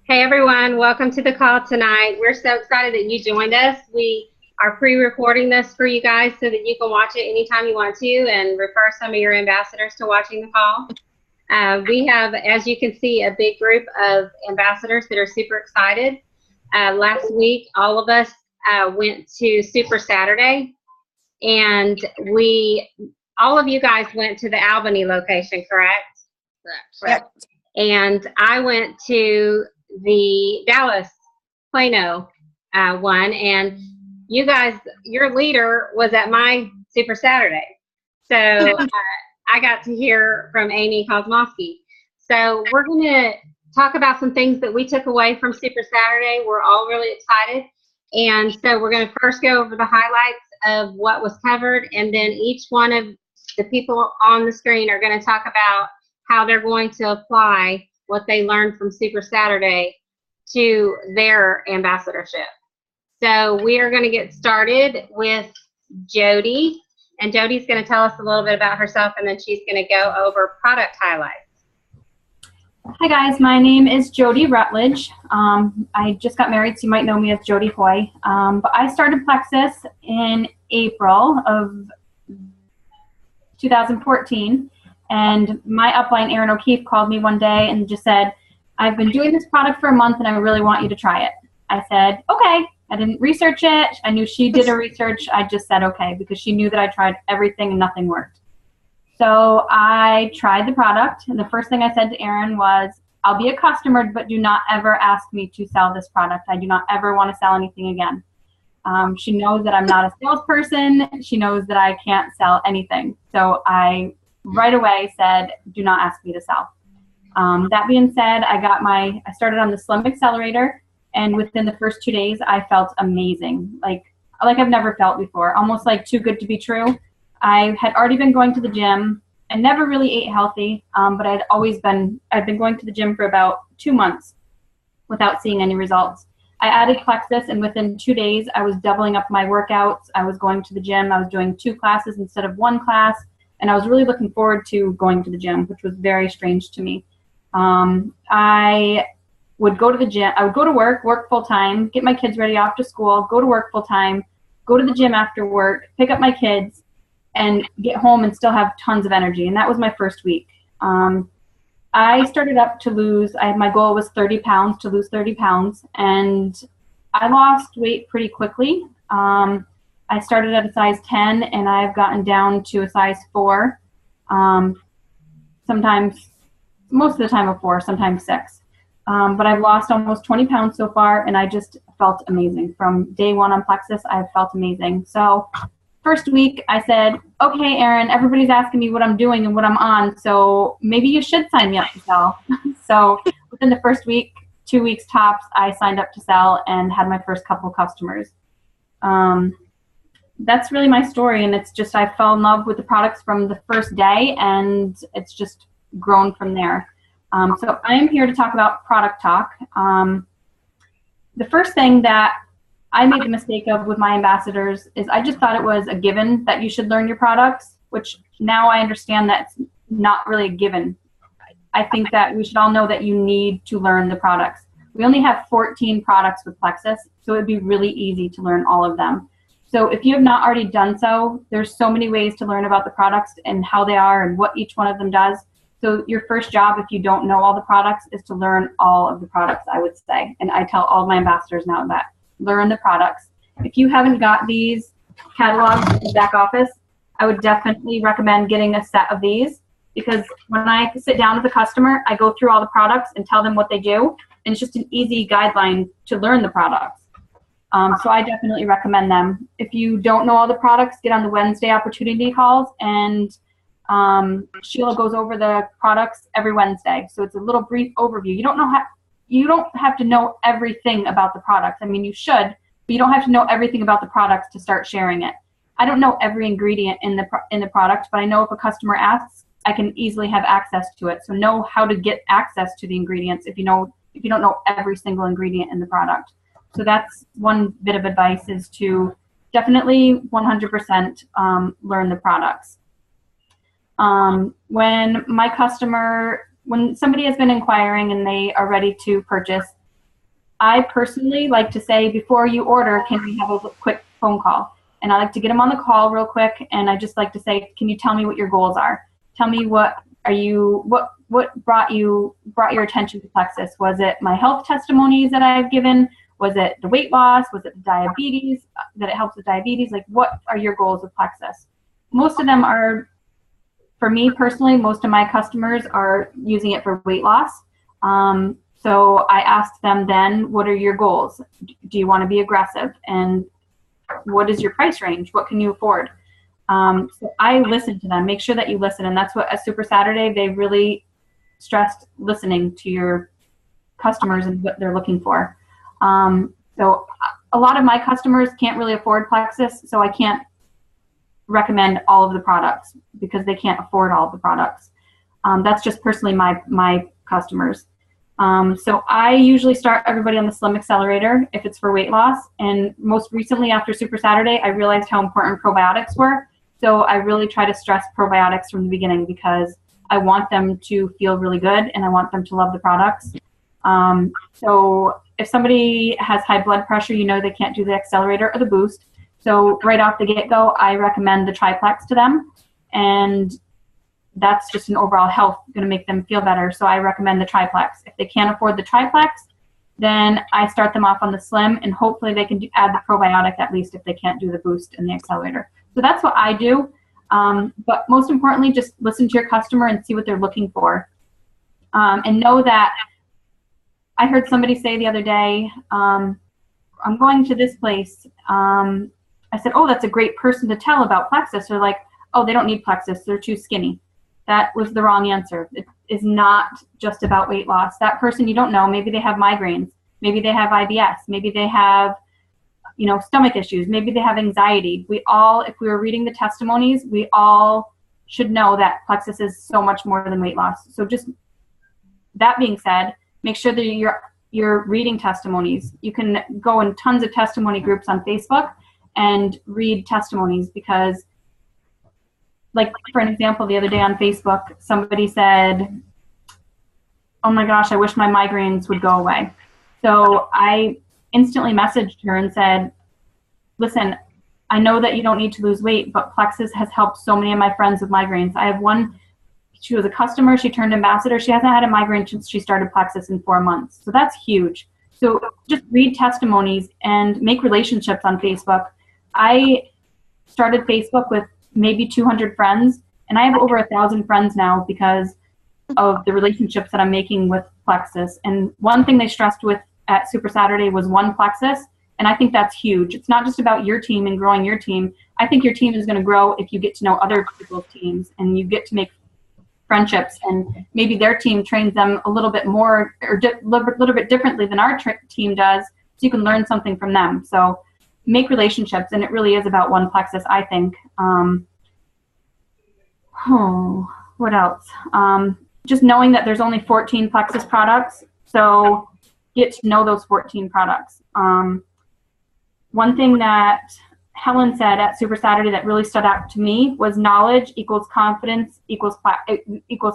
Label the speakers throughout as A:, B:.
A: Hey everyone, welcome to the call tonight. We're so excited that you joined us. We are pre-recording this for you guys so that you can watch it anytime you want to and refer some of your ambassadors to watching the call. We have, as you can see, a big group of ambassadors that are super excited. Last week, all of us went to Super Saturday, and all of you guys went to the Albany location, correct?
B: Correct.
A: And I went to the Dallas Plano one, and you guys, your leader was at my Super Saturday. So I got to hear from Amy Kosmowski. So we're going to talk about some things that we took away from Super Saturday. We're all really excited. And so we're going to first go over the highlights of what was covered, and then each one of the people on the screen are going to talk about how they're going to apply what they learned from Super Saturday to their ambassadorship. So we are going to get started with Jody, and Jody's going to tell us a little bit about herself, and then she's going to go over product highlights.
C: Hi guys, my name is Jody Rutledge. I just got married, so you might know me as Jody Hoy. But I started Plexus in April of 2014. And my upline, Erin O'Keefe, called me one day and just said, I've been doing this product for a month and I really want you to try it. I said, okay. I didn't research it. I knew she did a research. I just said, okay, because she knew that I tried everything and nothing worked. So I tried the product, and the first thing I said to Erin was, I'll be a customer, but do not ever ask me to sell this product. I do not ever want to sell anything again. She knows that I'm not a salesperson. She knows that I can't sell anything. So I right away said, do not ask me to sell. That being said, I started on the Slim Accelerator, and within the first 2 days, I felt amazing. Like I've never felt before, almost like too good to be true. I had already been going to the gym. I never really ate healthy, but I'd been going to the gym for about 2 months without seeing any results. I added Plexus, and within 2 days, I was doubling up my workouts. I was going to the gym. I was doing 2 classes instead of 1 class. And I was really looking forward to going to the gym, which was very strange to me. I would go to the gym. I would go to work full time, get my kids ready off to school, go to work full time, go to the gym after work, pick up my kids, and get home and still have tons of energy. And that was my first week. I started up to lose, my goal was 30 pounds, to lose 30 pounds. And I lost weight pretty quickly. I started at a size 10, and I've gotten down to a size 4. Sometimes, most of the time a 4, sometimes 6. But I've lost almost 20 pounds so far, and I just felt amazing. From day 1 on Plexus, I've felt amazing. So first week, I said, okay, Erin, everybody's asking me what I'm doing and what I'm on, so maybe you should sign me up to sell. So within the first week, 2 weeks tops, I signed up to sell and had my first couple customers. That's really my story, and it's just I fell in love with the products from the first day, and it's just grown from there. So I am here to talk about product talk. The first thing that I made the mistake of with my ambassadors is I just thought it was a given that you should learn your products, which now I understand that's not really a given. I think that we should all know that you need to learn the products. We only have 14 products with Plexus, so it would be really easy to learn all of them. So if you have not already done so, there's so many ways to learn about the products and how they are and what each one of them does. So your first job, if you don't know all the products, is to learn all of the products, I would say. And I tell all my ambassadors now that. Learn the products. If you haven't got these catalogs in the back office, I would definitely recommend getting a set of these, because when I sit down with a customer, I go through all the products and tell them what they do, and it's just an easy guideline to learn the products. So I definitely recommend them. If you don't know all the products, get on the Wednesday opportunity calls, and Sheila goes over the products every Wednesday. So it's a little brief overview. You don't have to know everything about the products. I mean, you should, but you don't have to know everything about the products to start sharing it. I don't know every ingredient in the product, but I know if a customer asks, I can easily have access to it. So know how to get access to the ingredients if you don't know every single ingredient in the product. So that's one bit of advice, is to definitely 100% learn the products. When somebody has been inquiring and they are ready to purchase, I personally like to say, before you order, can we have a quick phone call? And I like to get them on the call real quick, and I just like to say, can you tell me what your goals are? Tell me what brought your attention to Plexus? Was it my health testimonies that I've given? Was it the weight loss? Was it the diabetes, that it helps with diabetes? Like, what are your goals with Plexus? Most of them are, for me personally, most of my customers are using it for weight loss. So I asked them then, what are your goals? Do you want to be aggressive? And what is your price range? What can you afford? So I listen to them. Make sure that you listen. And that's what at Super Saturday, they really stressed listening to your customers and what they're looking for. So a lot of my customers can't really afford Plexus, so I can't recommend all of the products because they can't afford all of the products. That's just personally my customers. So I usually start everybody on the Slim Accelerator if it's for weight loss. And most recently after Super Saturday, I realized how important probiotics were. So I really try to stress probiotics from the beginning because I want them to feel really good and I want them to love the products. So if somebody has high blood pressure, you know they can't do the accelerator or the boost. So right off the get-go, I recommend the triplex to them. And that's just an overall health, going to make them feel better. So I recommend the triplex. If they can't afford the triplex, then I start them off on the Slim, and hopefully they can add the probiotic at least if they can't do the boost and the accelerator. So that's what I do. But most importantly, just listen to your customer and see what they're looking for. And know that I heard somebody say the other day, I'm going to this place. I said, oh, that's a great person to tell about Plexus. They're like, oh, they don't need Plexus. They're too skinny. That was the wrong answer. It is not just about weight loss. That person you don't know, maybe they have migraines. Maybe they have IBS. Maybe they have, stomach issues. Maybe they have anxiety. We all, if we were reading the testimonies, we all should know that Plexus is so much more than weight loss. So just that being said, make sure that you're reading testimonies. You can go in tons of testimony groups on Facebook and read testimonies because, like, for an example, the other day on Facebook, somebody said, oh my gosh, I wish my migraines would go away. So I instantly messaged her and said, listen, I know that you don't need to lose weight, but Plexus has helped so many of my friends with migraines. I have one, she was a customer, she turned ambassador. She hasn't had a migraine since she started Plexus in 4 months. So that's huge. So just read testimonies and make relationships on Facebook. I started Facebook with maybe 200 friends, and I have over 1,000 friends now because of the relationships that I'm making with Plexus. And one thing they stressed with at Super Saturday was one Plexus, and I think that's huge. It's not just about your team and growing your team. I think your team is going to grow if you get to know other people's teams and you get to make friendships, and maybe their team trains them a little bit more or a little bit differently than our team does, so you can learn something from them. So make relationships, and it really is about one Plexus, I think. What else? Just knowing that there's only 14 Plexus products, so get to know those 14 products. One thing that Helen said at Super Saturday that really stood out to me was knowledge equals confidence equals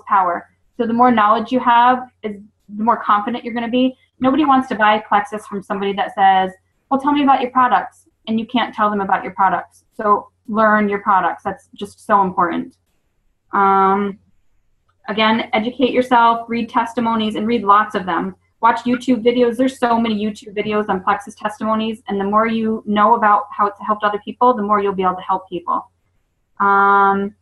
C: power. So the more knowledge you have, the more confident you're going to be. Nobody wants to buy Plexus from somebody that says, well, tell me about your products, and you can't tell them about your products. So learn your products. That's just so important. Again, educate yourself, read testimonies, and read lots of them. Watch YouTube videos. There's so many YouTube videos on Plexus testimonies, and the more you know about how it's helped other people, the more you'll be able to help people. One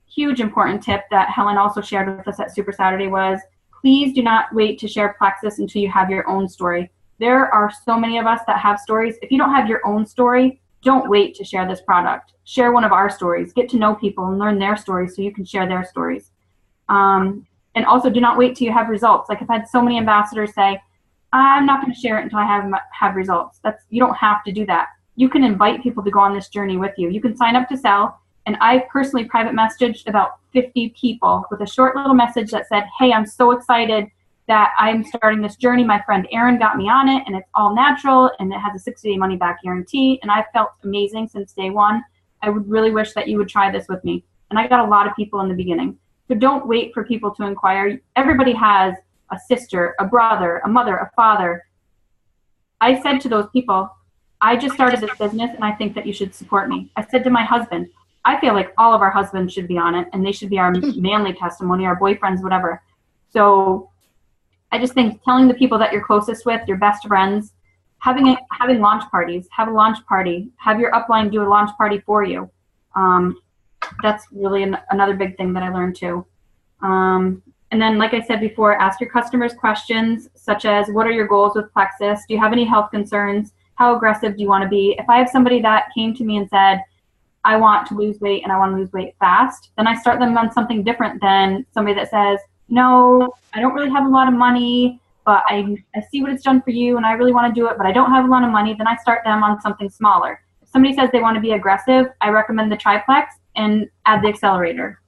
C: huge important tip that Helen also shared with us at Super Saturday was, please do not wait to share Plexus until you have your own story. There are so many of us that have stories. If you don't have your own story, don't wait to share this product. Share one of our stories. Get to know people and learn their stories so you can share their stories. And also, do not wait till you have results. Like, I've had so many ambassadors say, I'm not going to share it until I have results. You don't have to do that. You can invite people to go on this journey with you. You can sign up to sell. And I personally private messaged about 50 people with a short little message that said, hey, I'm so excited that I'm starting this journey. My friend Erin got me on it, and it's all natural, and it has a 60-day money-back guarantee, and I felt amazing since day one. I would really wish that you would try this with me. And I got a lot of people in the beginning. So don't wait for people to inquire. Everybody has a sister, a brother, a mother, a father. I said to those people, I just started this business and I think that you should support me. I said to my husband, I feel like all of our husbands should be on it and they should be our manly testimony, our boyfriends, whatever. So I just think telling the people that you're closest with, your best friends, having launch parties, have a launch party, have your upline do a launch party for you. That's really another big thing that I learned too. And then, like I said before, ask your customers questions such as, what are your goals with Plexus? Do you have any health concerns? How aggressive do you want to be? If I have somebody that came to me and said, I want to lose weight and I want to lose weight fast, then I start them on something different than somebody that says, no, I don't really have a lot of money, but I see what it's done for you and I really want to do it, but I don't have a lot of money. Then I start them on something smaller. If somebody says they want to be aggressive, I recommend the triplex and add the accelerator.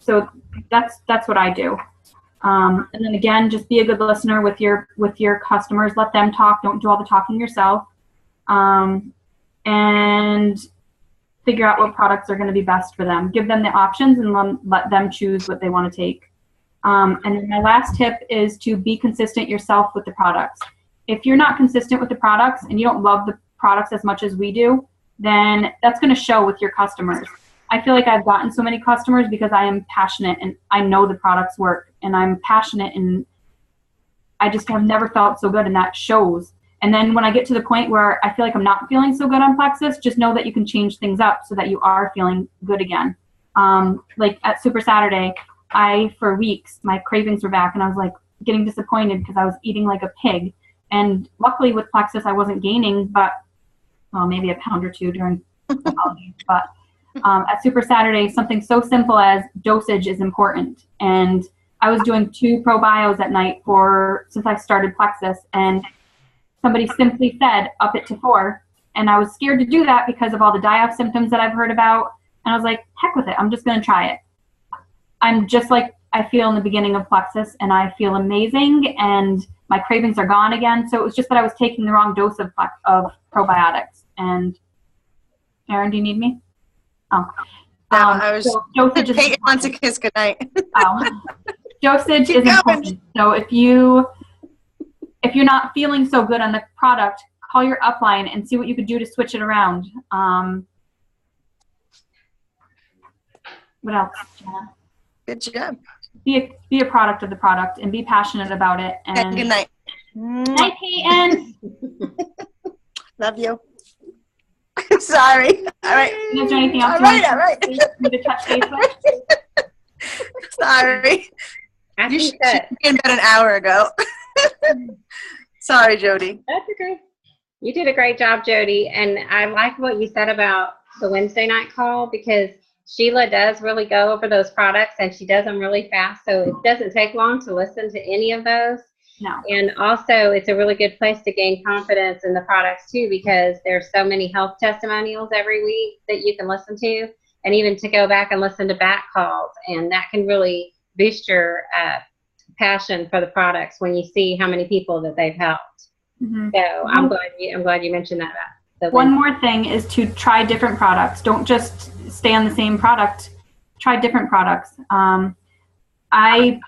C: So that's what I do. And then again, just be a good listener with your customers. Let them talk. Don't do all the talking yourself. And figure out what products are going to be best for them. Give them the options and let them choose what they want to take. And then my last tip is to be consistent yourself with the products. If you're not consistent with the products and you don't love the products as much as we do, then that's going to show with your customers. I feel like I've gotten so many customers because I am passionate and I know the products work and I'm passionate and I just have never felt so good, and that shows. And then when I get to the point where I feel like I'm not feeling so good on Plexus, just know that you can change things up so that you are feeling good again. Like at Super Saturday, for weeks, my cravings were back and I was like getting disappointed because I was eating like a pig. And luckily with Plexus, I wasn't gaining, but maybe a pound or two during the holidays. But at Super Saturday, something so simple as dosage is important. And I was doing 2 probios at night since I started Plexus, and somebody simply said, up it to 4. And I was scared to do that because of all the die-off symptoms that I've heard about. And I was like, heck with it. I'm just going to try it. I'm just like I feel in the beginning of Plexus, and I feel amazing, and my cravings are gone again. So it was just that I was taking the wrong dose of probiotics. And Erin, do you need me? Oh.
B: No, I was
C: dosage is
B: Peyton wants a kiss goodnight.
C: Dosage is important. So if you're not feeling so good on the product, call your upline and see what you could do to switch it around. What else, Jana?
B: Good job.
C: Be a product of the product and be passionate about it. And
B: good night.
C: Night, Peyton.
B: Love you. Sorry. All right.
C: Is there anything else
B: all right.
C: you to touch base with?
B: Sorry. You should be in bed an hour ago. Sorry, Jody.
A: That's okay. You did a great job, Jody. And I like what you said about the Wednesday night call, because Sheila does really go over those products and she does them really fast. So it doesn't take long to listen to any of those.
C: No.
A: And also it's a really good place to gain confidence in the products too, because there's so many health testimonials every week that you can listen to, and even to go back and listen to back calls. And that can really boost your passion for the products when you see how many people that they've helped.
C: Mm-hmm.
A: So I'm glad you mentioned that.
C: One more thing is to try different products. Don't just stay on the same product. Try different products. I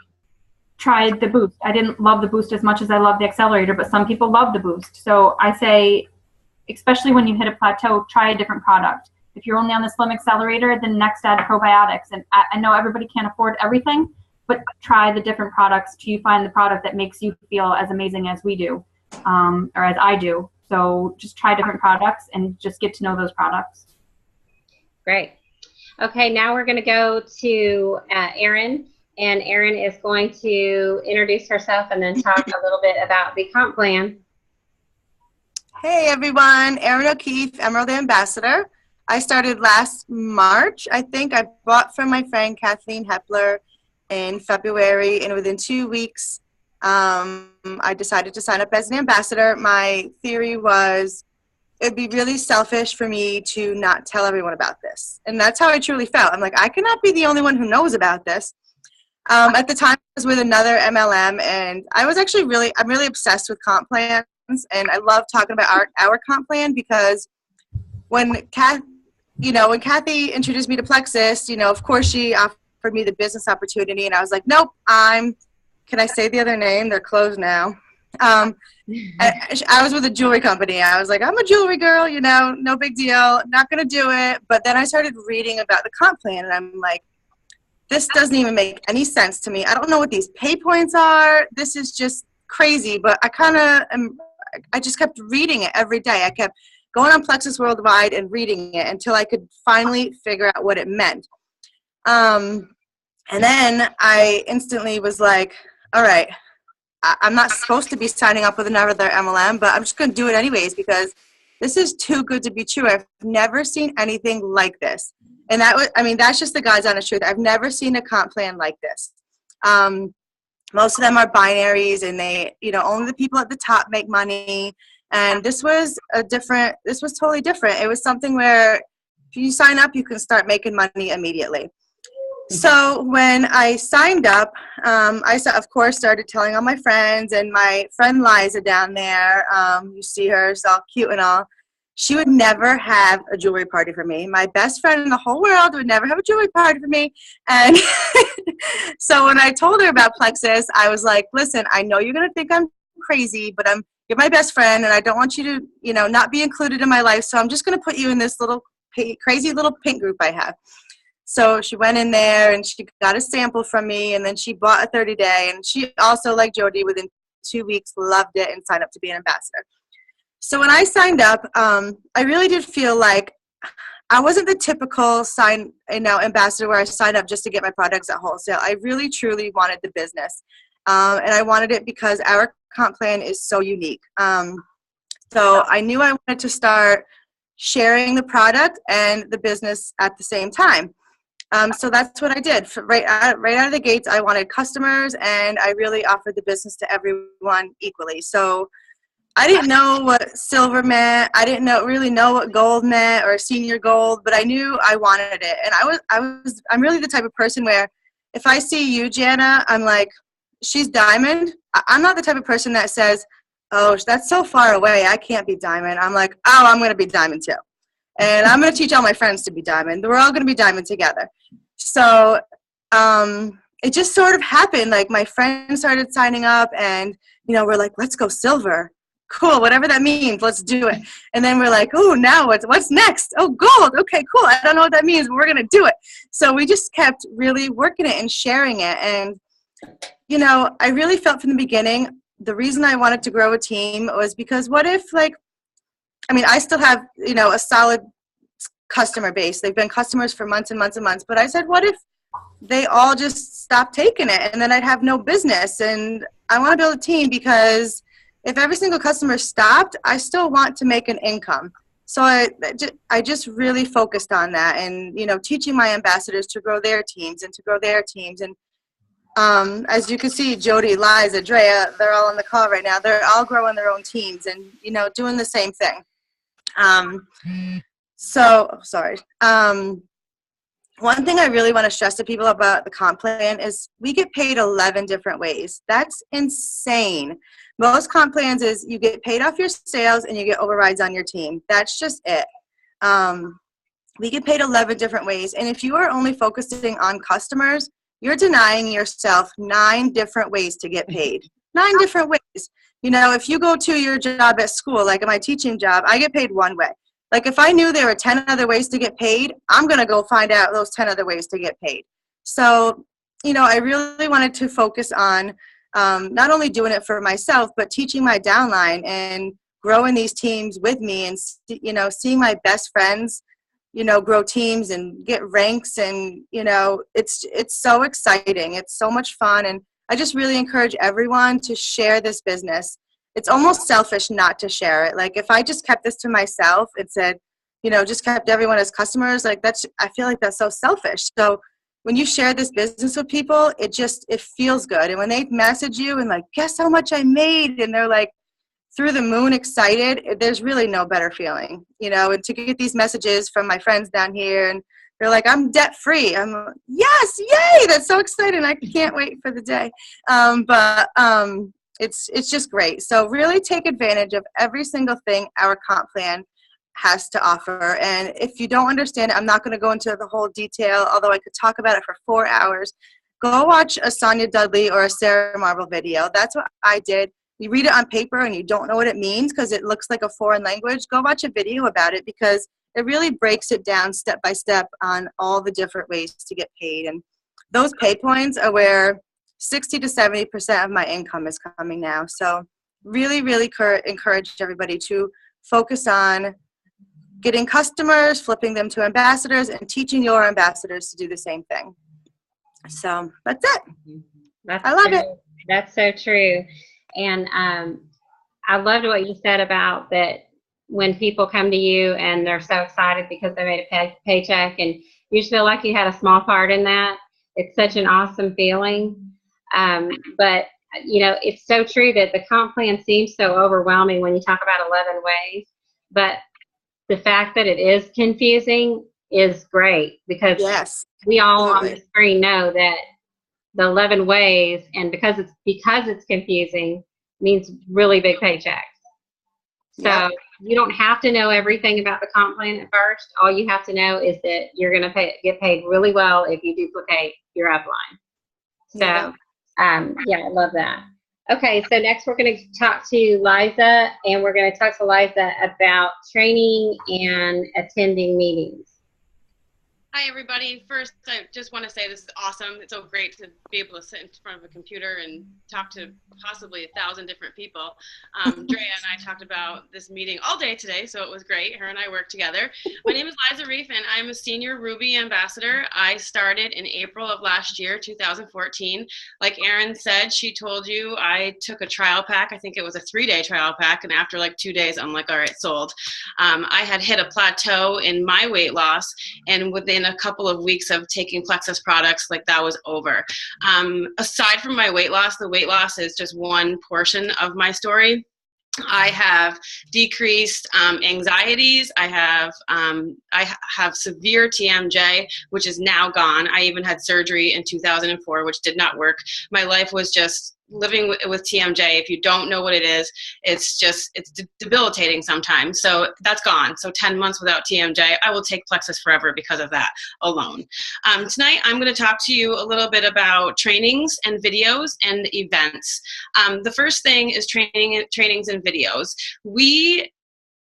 C: tried the Boost. I didn't love the Boost as much as I love the Accelerator, but some people love the Boost. So I say, especially when you hit a plateau, try a different product. If you're only on the Slim Accelerator, then next add probiotics. And I know everybody can't afford everything, but try the different products till you find the product that makes you feel as amazing as we do, or as I do. So just try different products and just get to know those products.
A: Great. Okay, now we're going to go to Erin, and Erin is going to introduce herself and then talk a little bit about the comp plan.
B: Hey everyone, Erin O'Keefe, Emerald Ambassador. I started last March, I think. I bought from my friend Kathleen Hepler in February, and within 2 weeks, I decided to sign up as an ambassador. My theory was it'd be really selfish for me to not tell everyone about this. And that's how I truly felt. I'm like, I cannot be the only one who knows about this. At the time, I was with another MLM, and I was actually I'm really obsessed with comp plans, and I love talking about our comp plan, because when Kathy introduced me to Plexus, of course she offered me the business opportunity, and I was like, nope, I'm can I say the other name? They're closed now. I was with a jewelry company. I was like, I'm a jewelry girl, you know, no big deal, not going to do it. But then I started reading about the comp plan, and I'm like, this doesn't even make any sense to me. I don't know what these pay points are. This is just crazy. But I just kept reading it every day. I kept going on Plexus Worldwide and reading it until I could finally figure out what it meant. And then I instantly was like, all right, I'm not supposed to be signing up with another MLM, but I'm just going to do it anyways because this is too good to be true. I've never seen anything like this. And that's just the God's honest truth. I've never seen a comp plan like this. Most of them are binaries, and only the people at the top make money. And this was totally different. It was something where if you sign up, you can start making money immediately. So when I signed up, I, of course, started telling all my friends, and my friend Liza down there, you see her, she's all cute and all. She would never have a jewelry party for me. My best friend in the whole world would never have a jewelry party for me. And so when I told her about Plexus, I was like, listen, I know you're going to think I'm crazy, but you're my best friend, and I don't want you to, not be included in my life. So I'm just going to put you in this little crazy little pink group I have. So she went in there, and she got a sample from me, and then she bought a 30-day. And she also, like Jody, within 2 weeks, loved it and signed up to be an ambassador. So when I signed up, I really did feel like I wasn't the typical ambassador where I signed up just to get my products at wholesale. I really, truly wanted the business. And I wanted it because our comp plan is so unique. So I knew I wanted to start sharing the product and the business at the same time. So that's what I did. Right out of the gates, I wanted customers, and I really offered the business to everyone equally. So I didn't know what silver meant. I didn't really know what gold meant or senior gold, but I knew I wanted it. And I'm really the type of person where if I see you, Jana, I'm like, she's diamond. I'm not the type of person that says, oh, that's so far away, I can't be diamond. I'm like, oh, I'm going to be diamond too. And I'm going to teach all my friends to be diamond. We're all going to be diamond together. So it just sort of happened. Like my friends started signing up, and, we're like, let's go silver. Cool, whatever that means, let's do it. And then we're like, oh, now what's next? Oh, gold. Okay, cool. I don't know what that means, but we're going to do it. So we just kept really working it and sharing it. And, I really felt from the beginning, the reason I wanted to grow a team was because what if, I still have, a solid customer base. They've been customers for months and months and months. But I said, what if they all just stopped taking it, and then I'd have no business? And I want to build a team because if every single customer stopped, I still want to make an income. So I just really focused on that, and, teaching my ambassadors to grow their teams and to grow their teams. And as you can see, Jody, Liza, Andreya, they're all on the call right now. They're all growing their own teams and, doing the same thing. One thing I really want to stress to people about the comp plan is we get paid 11 different ways. That's insane. Most comp plans is you get paid off your sales and you get overrides on your team. That's just it. We get paid 11 different ways. And if you are only focusing on customers, you're denying yourself 9 different ways to get paid. 9 different ways. If you go to your job at school, like in my teaching job, I get paid one way. Like if I knew there were 10 other ways to get paid, I'm going to go find out those 10 other ways to get paid. So, I really wanted to focus on not only doing it for myself, but teaching my downline and growing these teams with me, and, seeing my best friends, grow teams and get ranks. And, it's so exciting. It's so much fun. And I just really encourage everyone to share this business. It's almost selfish not to share it. Like if I just kept this to myself and said, just kept everyone as customers, I feel like that's so selfish. So when you share this business with people, it feels good. And when they message you and guess how much I made? And they're like through the moon excited, there's really no better feeling, and to get these messages from my friends down here, and they're like, I'm debt free. I'm like, yes, yay. That's so exciting. I can't wait for the day. It's just great. So really take advantage of every single thing our comp plan has to offer. And if you don't understand it, I'm not going to go into the whole detail, although I could talk about it for 4 hours. go watch a Sonia Dudley or a Sarah Marble video. That's what I did. You read it on paper and you don't know what it means because it looks like a foreign language. Go watch a video about it because it really breaks it down step by step on all the different ways to get paid. And those pay points are where 60 to 70% of my income is coming now. So really, really encourage everybody to focus on getting customers, flipping them to ambassadors, and teaching your ambassadors to do the same thing. So that's it. I love it.
A: That's so true. And I loved what you said about that when people come to you and they're so excited because they made a paycheck and you just feel like you had a small part in that. It's such an awesome feeling. But, you know, it's so true that the comp plan seems so overwhelming when you talk about 11 ways. But the fact that it is confusing is great because we all on the screen know that the 11 ways, and because it's confusing, means really big paychecks. So you don't have to know everything about the comp plan at first. All you have to know is that you're going to get paid really well if you duplicate your upline. So, I love that. Okay, so next we're going to talk to Liza, and we're going to talk to Liza about training and attending meetings.
D: Hi, everybody. First, I just want to say this is awesome. It's so great to be able to sit in front of a computer and talk to possibly 1,000 different people. Andreya and I talked about this meeting all day today, so it was great. Her and I worked together. My name is Liza Reif, and I'm a senior Ruby ambassador. I started in April of last year, 2014. Like Erin said, she told you I took a trial pack. I think it was a 3-day trial pack, and after like 2 days, I'm like, all right, sold. I had hit a plateau in my weight loss, and within a couple of weeks of taking Plexus products, like that was over. Aside from my weight loss, the weight loss is just one portion of my story. I have decreased anxieties. I have severe TMJ, which is now gone. I even had surgery in 2004, which did not work. My life was just living with TMJ. If you don't know what it is, it's debilitating sometimes. So that's gone. So 10 months without TMJ, I will take Plexus forever because of that alone. Tonight, I'm going to talk to you a little bit about trainings and videos and events. The first thing is trainings and videos.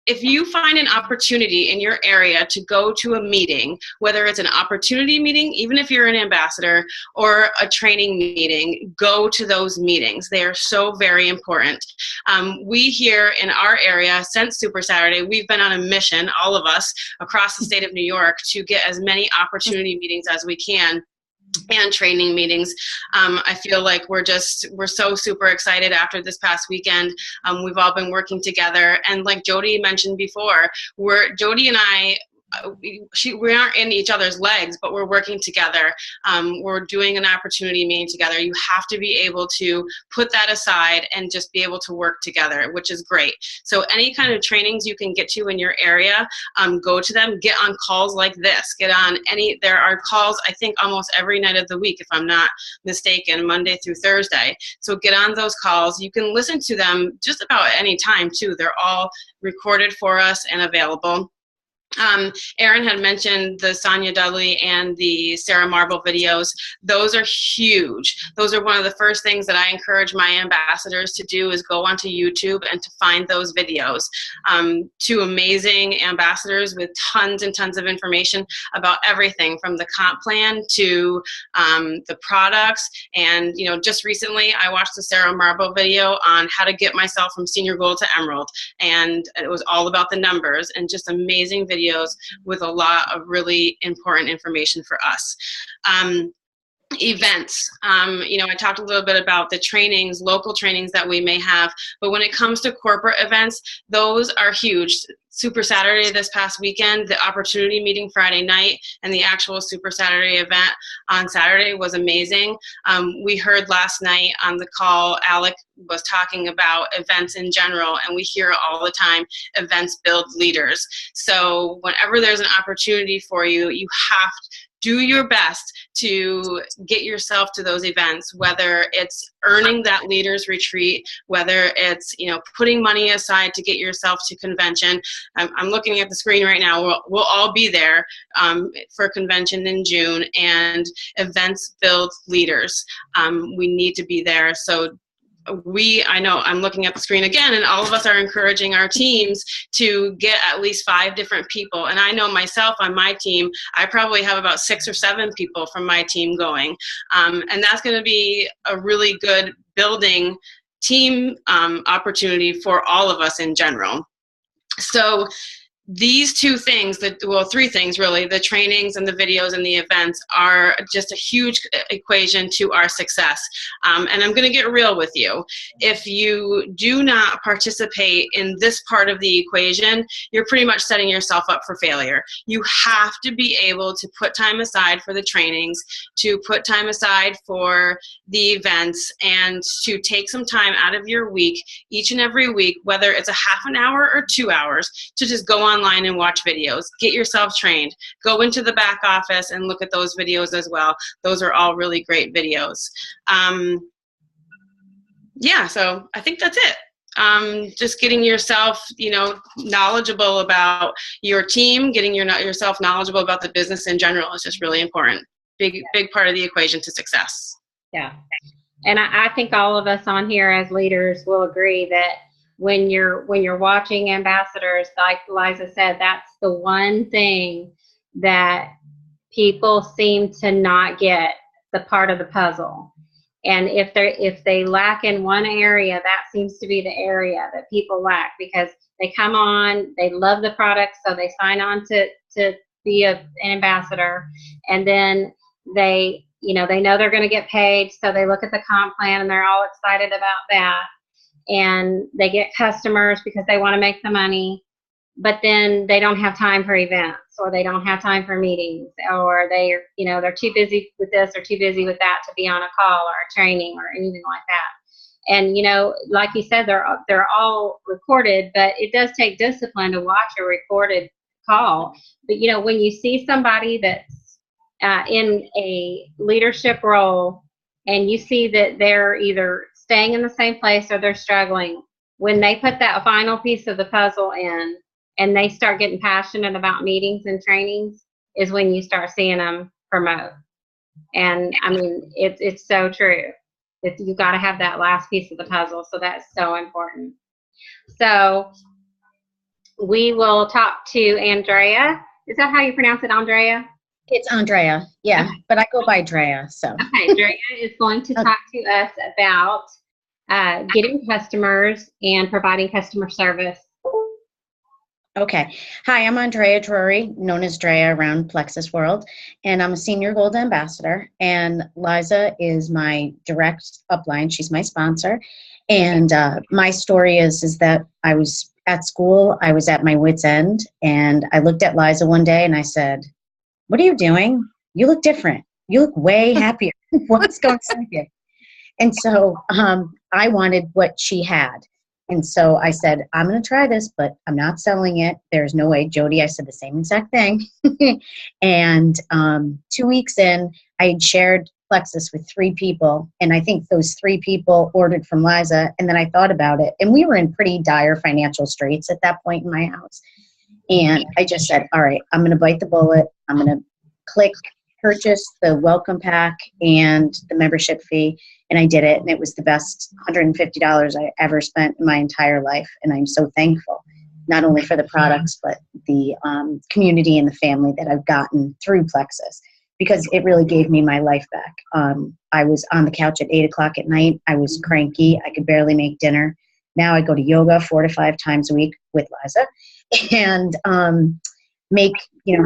D: If you find an opportunity in your area to go to a meeting, whether it's an opportunity meeting, even if you're an ambassador, or a training meeting, go to those meetings. They are so very important. We here in our area, since Super Saturday, we've been on a mission, all of us, across the state of New York, to get as many opportunity meetings as we can. And training meetings. I feel like we're so super excited after this past weekend. We've all been working together, and like Jody mentioned before, Jody and I, we aren't in each other's legs, but we're working together. We're doing an opportunity meeting together. You have to be able to put that aside and just be able to work together, which is great. So any kind of trainings you can get to in your area, go to them, get on calls like this, there are calls, I think almost every night of the week, if I'm not mistaken, Monday through Thursday. So get on those calls. You can listen to them just about any time too. They're all recorded for us and available. Erin had mentioned the Sonia Dudley and the Sarah Marble videos. Those are huge. Those are one of the first things that I encourage my ambassadors to do, is go onto YouTube and to find those videos. Two amazing ambassadors with tons and tons of information about everything from the comp plan to the products. And just recently I watched the Sarah Marble video on how to get myself from senior gold to emerald, and it was all about the numbers, and just amazing videos with a lot of really important information for us. Events. I talked a little bit about the trainings, local trainings that we may have, but when it comes to corporate events, those are huge. Super Saturday this past weekend, the opportunity meeting Friday night, and the actual Super Saturday event on Saturday was amazing. We heard last night on the call, Alec was talking about events in general, and we hear all the time, events build leaders. So whenever there's an opportunity for you, you have do your best to get yourself to those events, whether it's earning that leaders retreat, whether it's, you know, putting money aside to get yourself to convention. I'm looking at the screen right now. We'll all be there for convention in June, and events build leaders. We need to be there. So I know I'm looking at the screen again, and all of us are encouraging our teams to get at least 5 different people. And I know myself on my team, I probably have about 6 or 7 people from my team going. And that's going to be a really good building team opportunity for all of us in general. So these 2 things, 3 things really, the trainings and the videos and the events are just a huge equation to our success. And I'm going to get real with you. If you do not participate in this part of the equation, you're pretty much setting yourself up for failure. You have to be able to put time aside for the trainings, to put time aside for the events, and to take some time out of your week, each and every week, whether it's a half an hour or 2 hours, to just go online and watch videos. Get yourself trained. Go into the back office and look at those videos as well. Those are all really great videos. Yeah, so I think that's it. Just getting yourself, you know, knowledgeable about your team, getting yourself knowledgeable about the business in general is just really important. Big part of the equation to success.
A: Yeah. And I think all of us on here as leaders will agree that when you're watching ambassadors, like Liza said, that's the one thing that people seem to not get, the part of the puzzle. And if they lack in one area, that seems to be the area that people lack, because they come on, they love the product, so they sign on to be an ambassador, and then they know they're going to get paid, so they look at the comp plan and they're all excited about that. And they get customers because they want to make the money, but then they don't have time for events, or they don't have time for meetings, or they're too busy with this or too busy with that to be on a call or a training or anything like that. And, you know, like you said, they're all recorded, but it does take discipline to watch a recorded call. But, you know, when you see somebody that's in a leadership role, and you see that they're either staying in the same place or they're struggling, when they put that final piece of the puzzle in and they start getting passionate about meetings and trainings, is when you start seeing them promote. And I mean, it's so true. You've got to have that last piece of the puzzle. So that's so important. So we will talk to Andreya. Is that how you pronounce it, Andreya?
E: It's Andreya, yeah, but I go by Dreya, so.
A: Okay, Andreya is going to talk to us about getting customers and providing customer service.
E: Okay. Hi, I'm Andreya Drury, known as Dreya around Plexus World, and I'm a Senior Gold Ambassador, and Liza is my direct upline. She's my sponsor, and my story is that I was at school, I was at my wit's end, and I looked at Liza one day and I said, "What are you doing? You look different. You look way happier. What's going on with you?" And so I wanted what she had. And so I said, "I'm going to try this, but I'm not selling it. There's no way." Jody, I said the same exact thing. And 2 weeks in, I had shared Plexus with 3 people. And I think those 3 people ordered from Liza. And then I thought about it. And we were in pretty dire financial straits at that point in my house. And I just said, all right, I'm going to bite the bullet. I'm going to click purchase the welcome pack and the membership fee. And I did it. And it was the best $150 I ever spent in my entire life. And I'm so thankful, not only for the products, but the community and the family that I've gotten through Plexus, because it really gave me my life back. I was on the couch at 8 o'clock at night. I was cranky. I could barely make dinner. Now I go to yoga 4 to 5 times a week with Liza, and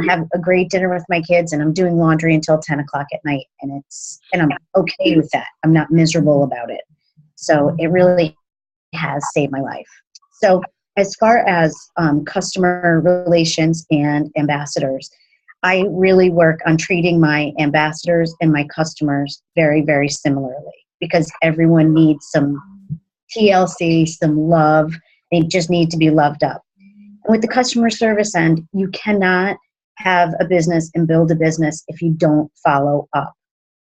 E: have a great dinner with my kids, and I'm doing laundry until 10 o'clock at night, and I'm okay with that. I'm not miserable about it. So it really has saved my life. So as far as customer relations and ambassadors, I really work on treating my ambassadors and my customers very, very similarly, because everyone needs some TLC, some love. They just need to be loved up. And with the customer service end, you cannot have a business and build a business if you don't follow up.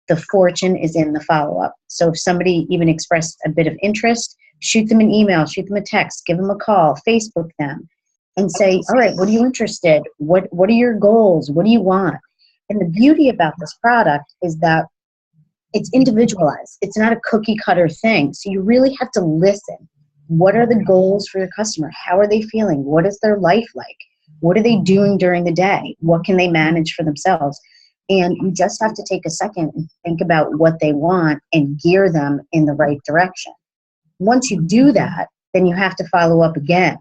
E: The fortune is in the follow-up. So if somebody even expressed a bit of interest, shoot them an email, shoot them a text, give them a call, Facebook them, and say, all right, what are you interested? What are your goals? What do you want? And the beauty about this product is that it's individualized. It's not a cookie cutter thing. So you really have to listen. What are the goals for your customer? How are they feeling? What is their life like? What are they doing during the day? What can they manage for themselves? And you just have to take a second and think about what they want and gear them in the right direction. Once you do that, then you have to follow up again.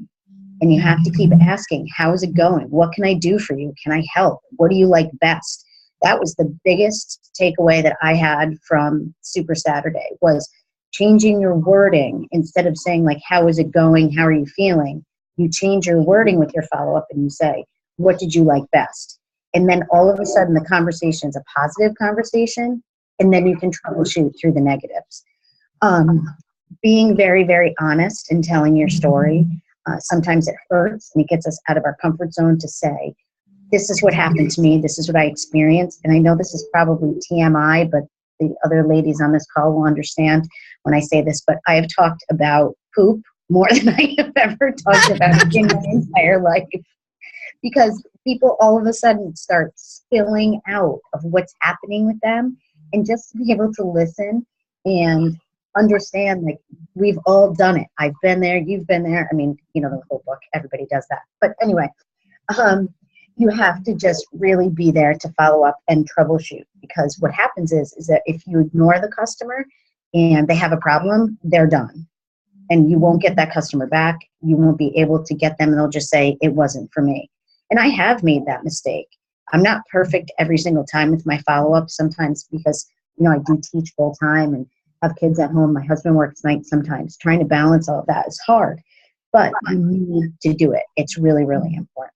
E: And you have to keep asking, how is it going? What can I do for you? Can I help? What do you like best? That was the biggest takeaway that I had from Super Saturday, was changing your wording. Instead of saying like, how is it going? How are you feeling? You change your wording with your follow-up and you say, what did you like best? And then all of a sudden the conversation is a positive conversation, and then you can troubleshoot through the negatives. Being very, very honest and telling your story. Sometimes it hurts and it gets us out of our comfort zone to say, this is what happened to me. This is what I experienced. And I know this is probably TMI, but the other ladies on this call will understand when I say this, but I have talked about poop more than I have ever talked about in my entire life, because people all of a sudden start spilling out of what's happening with them, and just to be able to listen and understand, like, we've all done it. I've been there, you've been there. I mean, you know, the whole book, everybody does that. But anyway, you have to just really be there to follow up and troubleshoot, because what happens is that if you ignore the customer and they have a problem, they're done. And you won't get that customer back. You won't be able to get them, and they'll just say, it wasn't for me. And I have made that mistake. I'm not perfect every single time with my follow-up, sometimes because, you know, I do teach full time and have kids at home. My husband works nights sometimes. Trying to balance all of that is hard, but you need to do it. It's really, really important.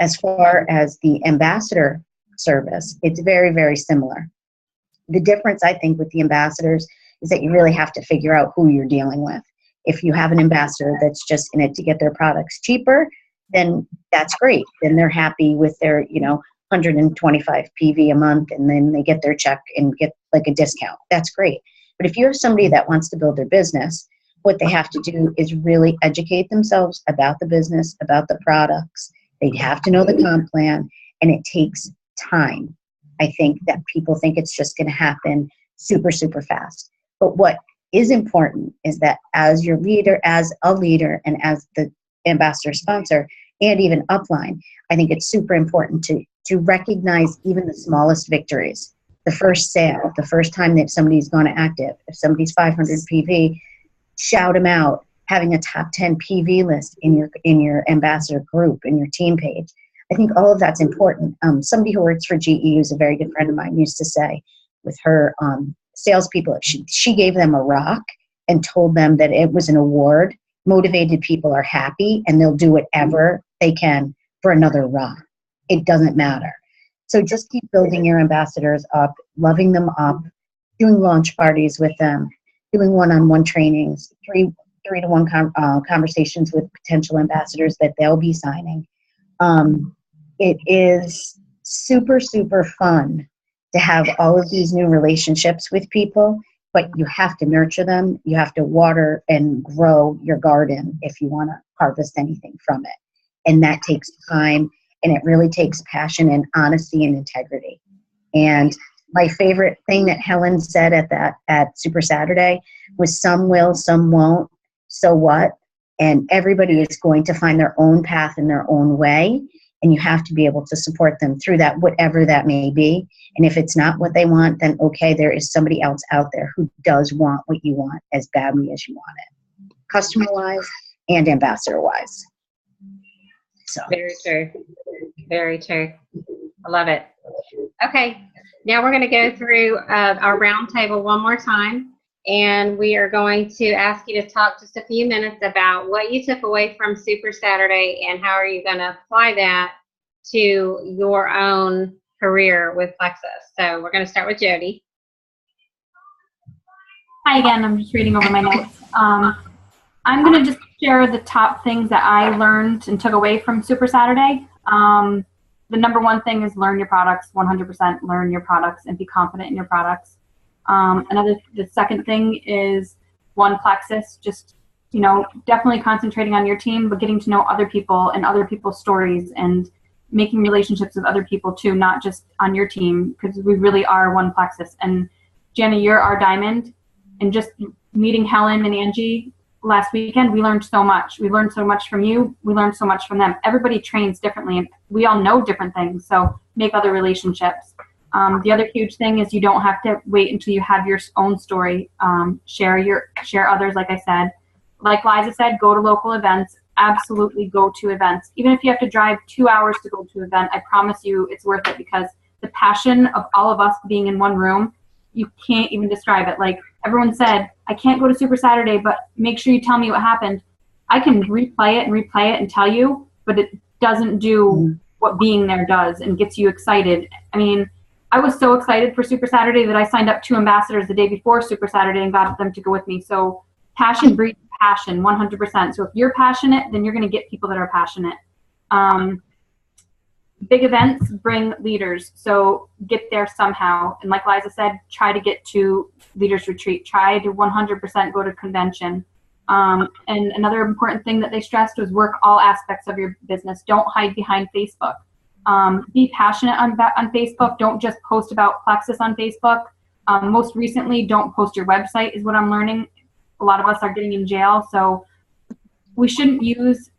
E: As far as the ambassador service, it's very, very similar. The difference, I think, with the ambassadors is that you really have to figure out who you're dealing with. If you have an ambassador that's just in it to get their products cheaper, then that's great. Then they're happy with their, you know, 125 PV a month, and then they get their check and get like a discount. That's great. But if you have somebody that wants to build their business, what they have to do is really educate themselves about the business, about the products. They have to know the comp plan, and it takes time. I think that people think it's just going to happen super, super fast. But what is important is that as your leader, as a leader, and as the ambassador sponsor, and even upline, I think it's super important to recognize even the smallest victories. The first sale, the first time that somebody's gone active, if somebody's 500 PV, shout them out. Having a top 10 PV list in your ambassador group, in your team page. I think all of that's important. Somebody who works for GE, who's a very good friend of mine, used to say with her salespeople, if she gave them a rock and told them that it was an award, motivated people are happy and they'll do whatever they can for another rock. It doesn't matter. So just keep building your ambassadors up, loving them up, doing launch parties with them, doing one-on-one trainings, three-to-one conversations with potential ambassadors that they'll be signing. It is super, super fun to have all of these new relationships with people, but you have to nurture them. You have to water and grow your garden if you want to harvest anything from it. And that takes time, and it really takes passion and honesty and integrity. And my favorite thing that Helen said at Super Saturday was, some will, some won't. So what? And everybody is going to find their own path in their own way, and you have to be able to support them through that, whatever that may be. And if it's not what they want, then okay, there is somebody else out there who does want what you want as badly as you want it, customer-wise and ambassador-wise. So
A: very true. Very true. I love it. Okay, now we're going to go through our round table one more time. And we are going to ask you to talk just a few minutes about what you took away from Super Saturday and how are you going to apply that to your own career with Plexus. So we're going to start with Jody.
C: Hi again, I'm just reading over my notes. I'm going to just share the top things that I learned and took away from Super Saturday. the number one thing is learn your products, 100% learn your products and be confident in your products. The second thing is one Plexus, just, you know, definitely concentrating on your team, but getting to know other people and other people's stories and making relationships with other people too, not just on your team, because we really are one Plexus. And Jana, you're our diamond, and just meeting Helen and Angie last weekend, we learned so much. We learned so much from you. We learned so much from them. Everybody trains differently, and we all know different things, so make other relationships. The other huge thing is you don't have to wait until you have your own story. Share others, like I said. Like Liza said, go to local events. Absolutely go to events. Even if you have to drive 2 hours to go to an event, I promise you it's worth it, because the passion of all of us being in one room, you can't even describe it. Like everyone said, I can't go to Super Saturday, but make sure you tell me what happened. I can replay it and tell you, but it doesn't do what being there does and gets you excited. I mean, I was so excited for Super Saturday that I signed up 2 ambassadors the day before Super Saturday and got them to go with me. So passion breeds passion, 100%. So if you're passionate, then you're going to get people that are passionate. Big events bring leaders, so get there somehow. And like Liza said, try to get to Leaders Retreat. Try to 100% go to convention. And another important thing that they stressed was work all aspects of your business. Don't hide behind Facebook. Be passionate on Facebook. Don't just post about Plexus on Facebook. Most recently, don't post your website is what I'm learning. A lot of us are getting in jail, so we shouldn't use,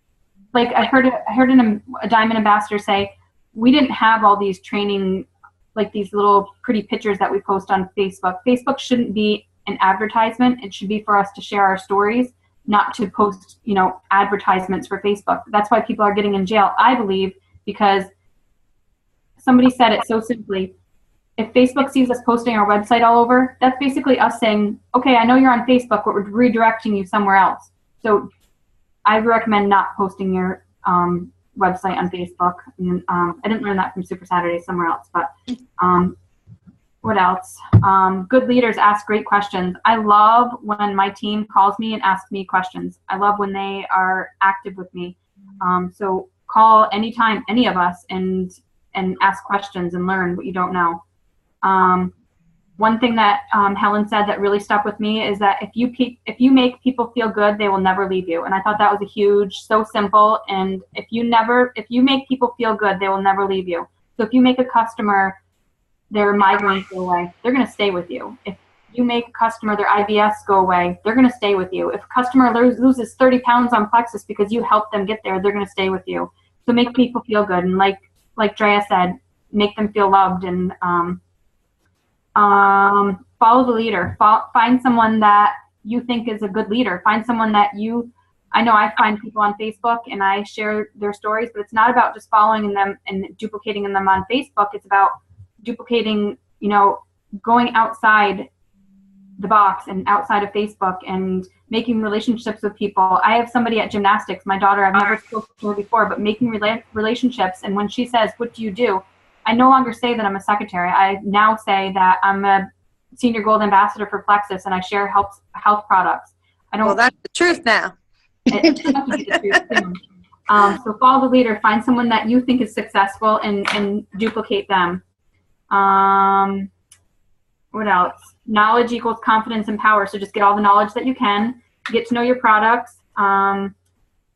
C: like I heard a Diamond ambassador say, we didn't have all these training, like these little pretty pictures that we post on Facebook. Facebook shouldn't be an advertisement. It should be for us to share our stories, not to post, you know, advertisements for Facebook. That's why people are getting in jail, I believe, because somebody said it so simply. If Facebook sees us posting our website all over, that's basically us saying, okay, I know you're on Facebook, but we're redirecting you somewhere else. So I recommend not posting your website on Facebook. And, I didn't learn that from Super Saturday, somewhere else, but what else? Good leaders ask great questions. I love when my team calls me and asks me questions. I love when they are active with me. So call anytime, any of us, and ask questions and learn what you don't know. One thing that Helen said that really stuck with me is that if you make people feel good, they will never leave you. And I thought that was a huge, so simple. And if you make people feel good, they will never leave you. So if you make a customer, their migraines go away, they're going to stay with you. If you make a customer, their IBS go away, they're going to stay with you. If a customer loses 30 pounds on Plexus because you helped them get there, they're going to stay with you. So make people feel good. And like Andreya said, make them feel loved, and follow the leader. Find someone that you think is a good leader. Find someone that I know I find people on Facebook and I share their stories, but it's not about just following them and duplicating them on Facebook. It's about duplicating, you know, going outside the box and outside of Facebook and making relationships with people. I have somebody at gymnastics, my daughter, I've never spoken to her before, but making relationships. And when she says, what do you do? I no longer say that I'm a secretary. I now say that I'm a senior gold ambassador for Plexus and I share health products.
B: Well, that's the truth now.
C: So follow the leader. Find someone that you think is successful and duplicate them. What else? Knowledge equals confidence and power. So just get all the knowledge that you can. Get to know your products. The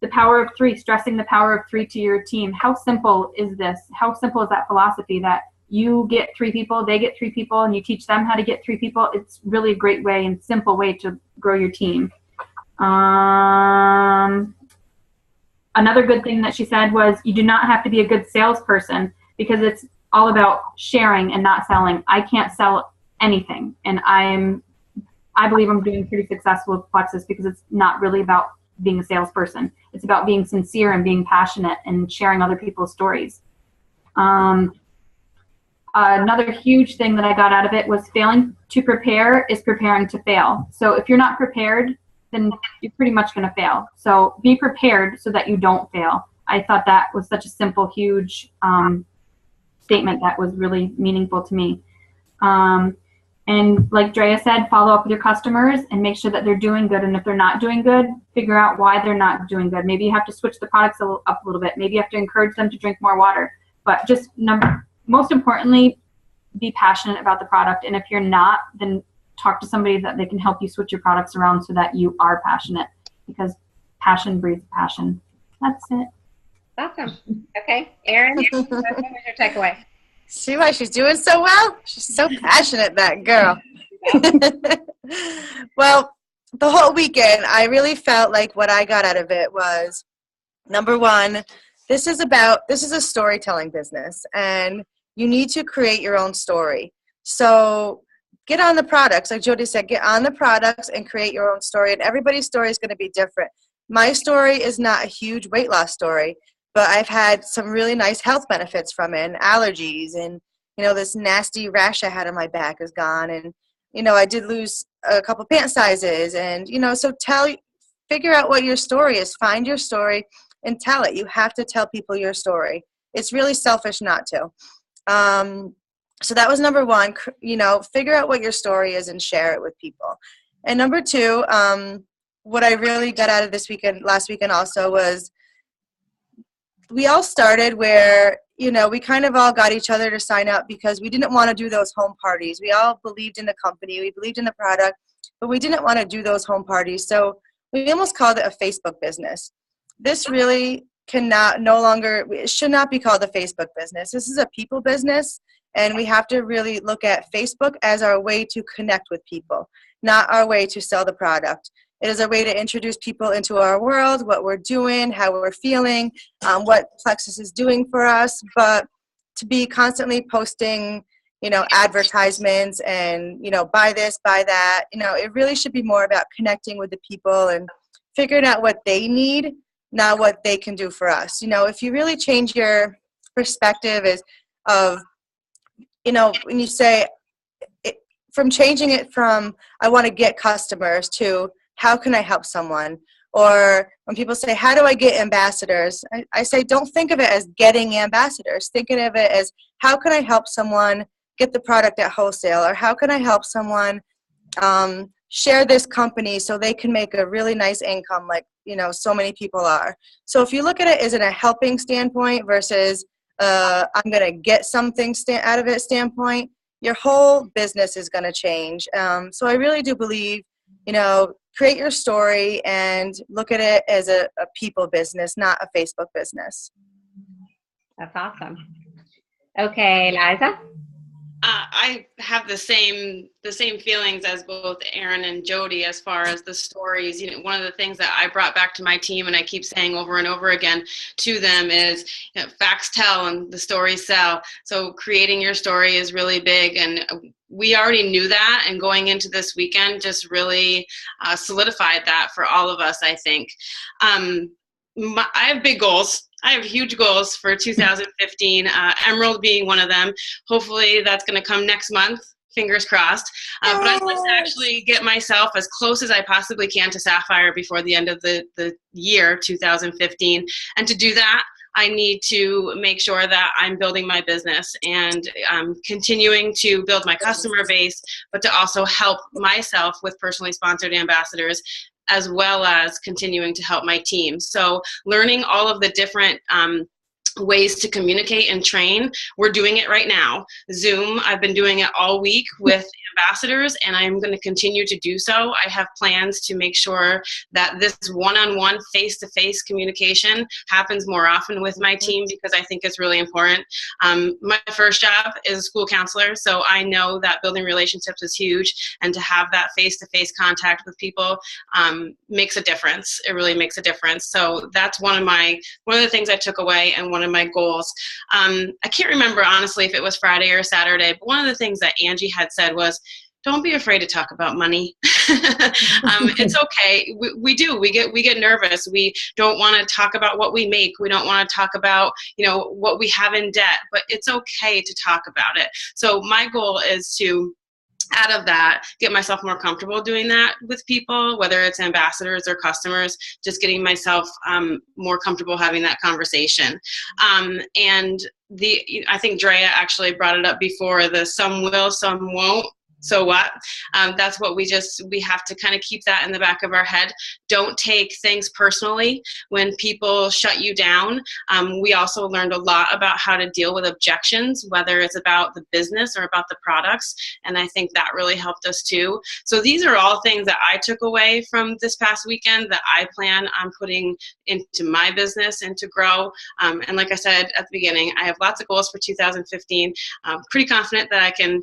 C: power of 3, stressing the power of 3 to your team. How simple is this? How simple is that philosophy that you get 3 people, they get 3 people, and you teach them how to get 3 people? It's really a great way and simple way to grow your team. Another good thing that she said was you do not have to be a good salesperson, because it's all about sharing and not selling. I can't sell anything, and I believe I'm doing pretty successful with Plexus because it's not really about being a salesperson. It's about being sincere and being passionate and sharing other people's stories. Another huge thing that I got out of it was failing to prepare is preparing to fail. So if you're not prepared, then you're pretty much going to fail. So be prepared so that you don't fail. I thought that was such a simple, huge statement that was really meaningful to me. And like Andreya said, follow up with your customers and make sure that they're doing good. And if they're not doing good, figure out why they're not doing good. Maybe you have to switch the products up a little bit. Maybe you have to encourage them to drink more water. But just most importantly, be passionate about the product. And if you're not, then talk to somebody that they can help you switch your products around so that you are passionate, because passion breeds passion. That's it.
A: Awesome. Okay, Erin, what was your takeaway?
B: See why she's doing so well? She's so passionate, that girl. Well, the whole weekend, I really felt like what I got out of it was, number one, this is a storytelling business, and you need to create your own story. So get on the products. Like Jody said, get on the products and create your own story. And everybody's story is going to be different. My story is not a huge weight loss story, but I've had some really nice health benefits from it, and allergies, and, this nasty rash I had on my back is gone. And, I did lose a couple pant sizes. And, so figure out what your story is. Find your story and tell it. You have to tell people your story. It's really selfish not to. So that was number one, figure out what your story is and share it with people. And number two, what I really got out of last weekend also was, we all started where, we kind of all got each other to sign up because we didn't want to do those home parties. We all believed in the company, we believed in the product, but we didn't want to do those home parties. So we almost called it a Facebook business. This really it should not be called a Facebook business. This is a people business, and we have to really look at Facebook as our way to connect with people, not our way to sell the product. It is a way to introduce people into our world, what we're doing, how we're feeling, what Plexus is doing for us. But to be constantly posting, advertisements and, buy this, buy that, it really should be more about connecting with the people and figuring out what they need, not what they can do for us. If you really change your perspective when you say, from changing it from, I want to get customers, to how can I help someone? Or when people say, how do I get ambassadors? I say, don't think of it as getting ambassadors. Think of it as, how can I help someone get the product at wholesale? Or how can I help someone share this company so they can make a really nice income like, so many people are. So if you look at it as in a helping standpoint versus I'm going to get something out of it standpoint, your whole business is going to change. So I really do believe, create your story and look at it as a people business, not a Facebook business.
A: That's awesome. Okay, Liza?
D: I have the same feelings as both Erin and Jody as far as the stories. One of the things that I brought back to my team, and I keep saying over and over again to them, is facts tell and the stories sell. So creating your story is really big, and we already knew that, and going into this weekend just really solidified that for all of us, I think. I have big goals. I have huge goals for 2015, Emerald being one of them. Hopefully that's going to come next month, fingers crossed. But I'd like to actually get myself as close as I possibly can to Sapphire before the end of the year, 2015. And to do that, I need to make sure that I'm building my business and continuing to build my customer base, but to also help myself with personally sponsored ambassadors, as well as continuing to help my team. So learning all of the different ways to communicate and train. We're doing it right now. Zoom, I've been doing it all week with ambassadors, and I'm going to continue to do so. I have plans to make sure that this one-on-one, face-to-face communication happens more often with my team, because I think it's really important. My first job is a school counselor, so I know that building relationships is huge, and to have that face-to-face contact with people makes a difference. It really makes a difference. So that's one of the things I took away, and one of my goals. I can't remember honestly if it was Friday or Saturday, but one of the things that Angie had said was, don't be afraid to talk about money. It's okay. We get nervous. We don't want to talk about what we make. We don't want to talk about, what we have in debt, but it's okay to talk about it. So my goal is to, out of that, get myself more comfortable doing that with people, whether it's ambassadors or customers, just getting myself more comfortable having that conversation. And I think Andreya actually brought it up before, the some will, some won't. so what? That's what we have to kind of keep that in the back of our head. Don't take things personally when people shut you down. We also learned a lot about how to deal with objections, whether it's about the business or about the products. And I think that really helped us too. So these are all things that I took away from this past weekend that I plan on putting into my business and to grow. And like I said at the beginning, I have lots of goals for 2015. I'm pretty confident that I can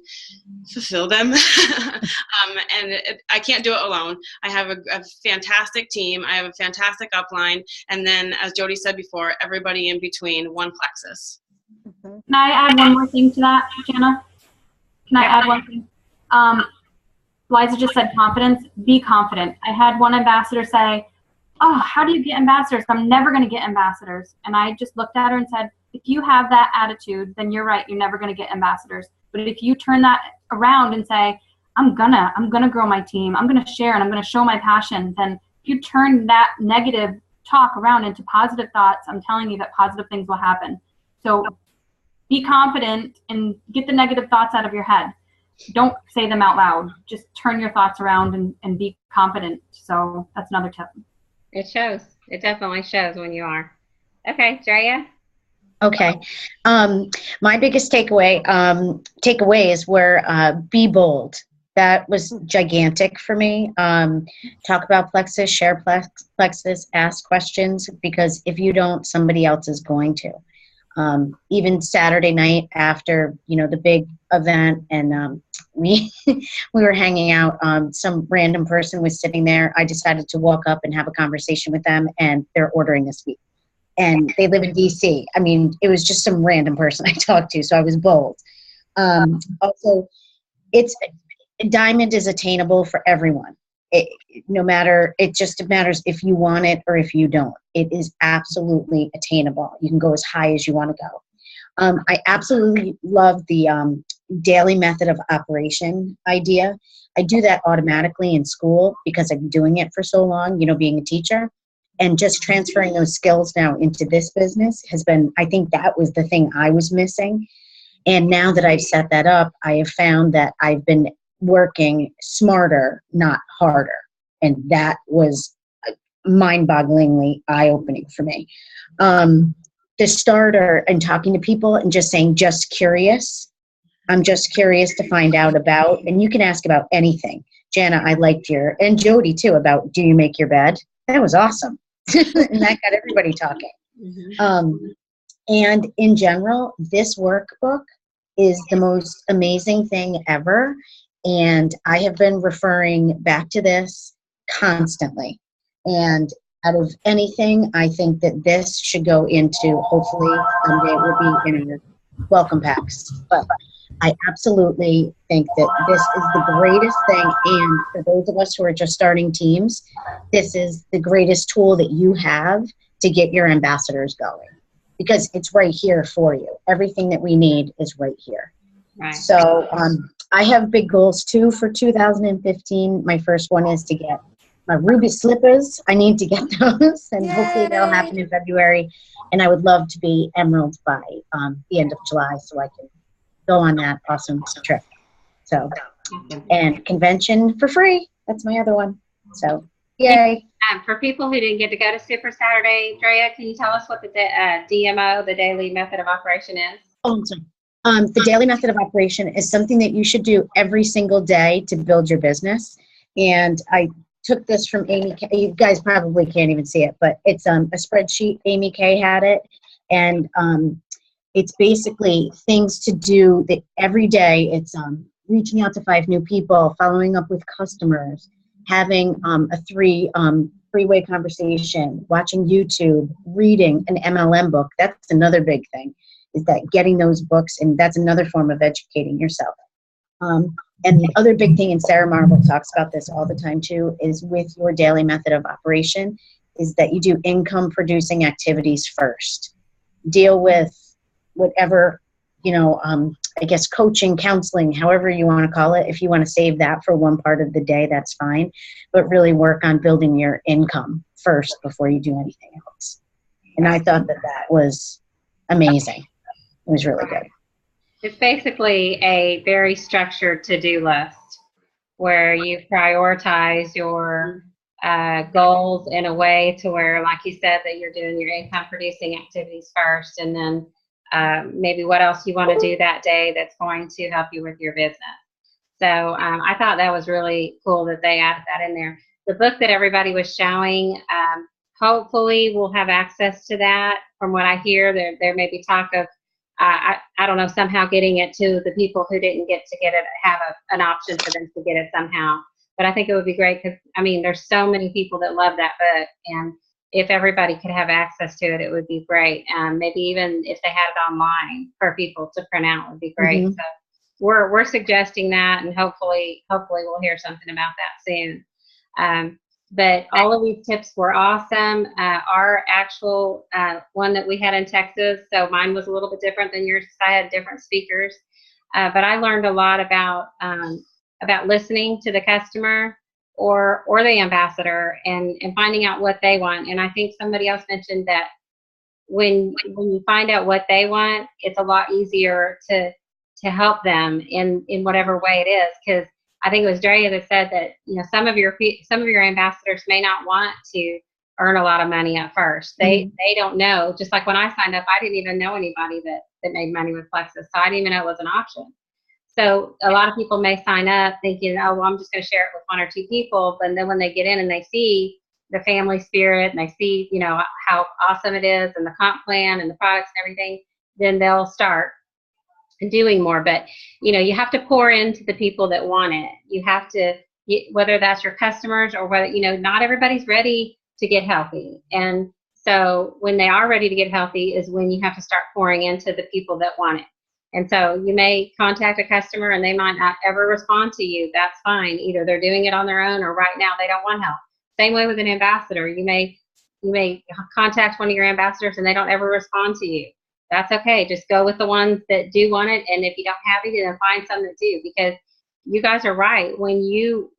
D: fulfill them. I can't do it alone. I have a fantastic team. I have a fantastic upline. And then, as Jody said before, everybody in between, one plexus.
C: Can I add one more thing to that, Jana? Can I add one thing? Liza just said confidence. Be confident. I had one ambassador say, oh, how do you get ambassadors? I'm never going to get ambassadors. And I just looked at her and said, if you have that attitude, then you're right. You're never going to get ambassadors. But if you turn that around and say, I'm gonna grow my team, I'm gonna share, and I'm gonna show my passion, then if you turn that negative talk around into positive thoughts, I'm telling you that positive things will happen. So be confident and get the negative thoughts out of your head. Don't say them out loud. Just turn your thoughts around and be confident. So that's another tip.
A: It shows. It definitely shows when you are. Okay, Andreya?
E: Okay. My biggest takeaways were be bold. That was gigantic for me. Talk about plexus, share plexus, ask questions, because if you don't, somebody else is going to. Even Saturday night after, the big event, and we were hanging out, some random person was sitting there. I decided to walk up and have a conversation with them, and they're ordering this week. And they live in DC. I mean, it was just some random person I talked to, so I was bold. Also, diamond is attainable for everyone. It just matters if you want it or if you don't. It is absolutely attainable. You can go as high as you want to go. I absolutely love the daily method of operation idea. I do that automatically in school because I've been doing it for so long, being a teacher. And just transferring those skills now into this business has been, I think that was the thing I was missing. And now that I've set that up, I have found that I've been working smarter, not harder. And that was mind-bogglingly eye-opening for me. The starter and talking to people and just saying, just curious. I'm just curious to find out about, and you can ask about anything. Jana, I liked and Jody too, about, do you make your bed? That was awesome. And that got everybody talking. Mm-hmm. And in general, this workbook is the most amazing thing ever. And I have been referring back to this constantly. And out of anything, I think that this should go into, hopefully someday it will be in your welcome packs. But I absolutely think that this is the greatest thing. And for those of us who are just starting teams, this is the greatest tool that you have to get your ambassadors going, because it's right here for you. Everything that we need is right here.
A: Right.
E: So I have big goals too for 2015. My first one is to get my ruby slippers. I need to get those, and
B: Yay!
E: Hopefully that'll happen in February. And I would love to be emeralds by the end of July, so I can go on that awesome trip. So, and convention for free. That's my other one. So, yay.
A: For people who didn't get to go to Super Saturday, Andreya, can you tell us what the DMO, the daily method of operation, is?
E: Oh, I'm sorry. The daily method of operation is something that you should do every single day to build your business. And I took this from Amy K. You guys probably can't even see it, but it's a spreadsheet. Amy K had it. And it's basically things to do that every day. It's reaching out to 5 new people, following up with customers, having a three-way conversation, watching YouTube, reading an MLM book. That's another big thing, is that getting those books, and that's another form of educating yourself. And the other big thing, and Sarah Marble talks about this all the time too, is with your daily method of operation, is that you do income producing activities first. Deal with whatever, I guess coaching, counseling, however you want to call it. If you want to save that for one part of the day, that's fine. But really work on building your income first before you do anything else. And I thought that was amazing. It was really good.
A: It's basically a very structured to-do list where you prioritize your goals in a way to where, like you said, that you're doing your income producing activities first, and then maybe what else you want to do that day that's going to help you with your business. So I thought that was really cool that they added that in there. The book that everybody was showing, hopefully we'll have access to that. From what I hear, there may be talk of, I don't know, somehow getting it to the people who didn't get to get it, have an option for them to get it somehow. But I think it would be great because, I mean, there's so many people that love that book, and if everybody could have access to it, it would be great. Maybe even if they had it online for people to print out would be great. So we're suggesting that, and hopefully we'll hear something about that soon. But all of these tips were awesome. Our actual one that we had in Texas, so mine was a little bit different than yours because I had different speakers. But I learned a lot about listening to the customer or the ambassador and finding out what they want. And I think somebody else mentioned that when you find out what they want, it's a lot easier to help them in whatever way it is. Because I think it was Andreya that said that, you know, some of your ambassadors may not want to earn a lot of money at first. They don't know. Just like when I signed up, I didn't even know anybody that made money with Plexus, so I didn't even know it was an option. So a lot of people may sign up thinking, oh, well, I'm just going to share it with one or two people. But then when they get in and they see the family spirit and they see, you know, how awesome it is and the comp plan and the products and everything, then they'll start doing more. But, you know, you have to pour into the people that want it. You have to, whether that's your customers or whether, you know, not everybody's ready to get healthy. And so when they are ready to get healthy is when you have to start pouring into the people that want it. And so you may contact a customer and they might not ever respond to you. That's fine. Either they're doing it on their own or right now they don't want help. Same way with an ambassador. You may contact one of your ambassadors and they don't ever respond to you. That's okay. Just go with the ones that do want it. And if you don't have it, then find some that do, because you guys are right. When you